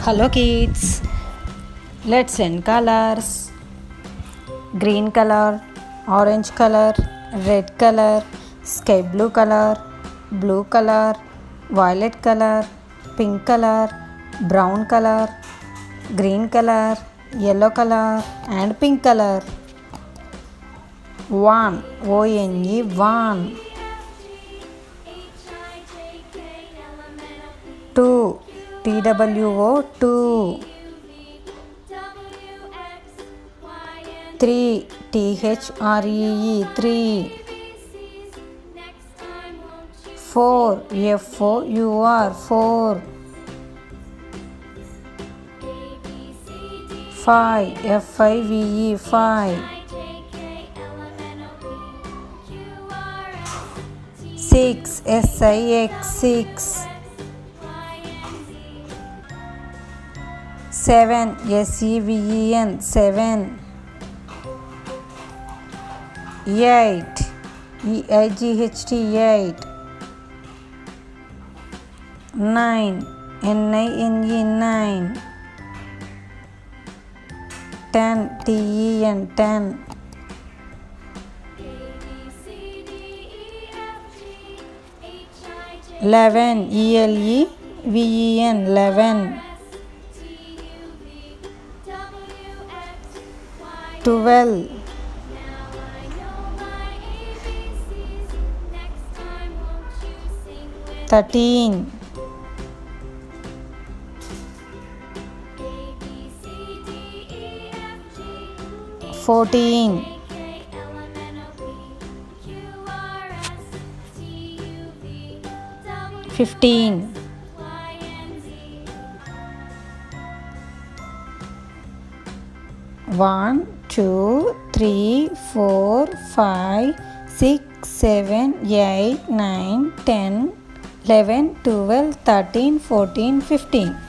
Hello kids, let's send colors. Green color, orange color, red color, sky blue color, blue color, violet color, pink color, brown color, green color, yellow color and pink color. One, O-N-E, one. Two, T-W-O, two. Three, T-H-R-E-E, three. Four, F-O-U-R, four. Five, F-I-V-E, five. Six, S-I-X, six. Seven, S-E-V-E-N, seven. Eight, E-I-G-H-T, eight. Nine, N-I-N-E, nine. 10, T-E-N, ten. 11, E-L-E-V-E-N, 11. 12, 13, 14, 15, 1, 2, 3, 4, 5, 6, 7, 8, 9, 10, 11, 12, 13, 14, 15.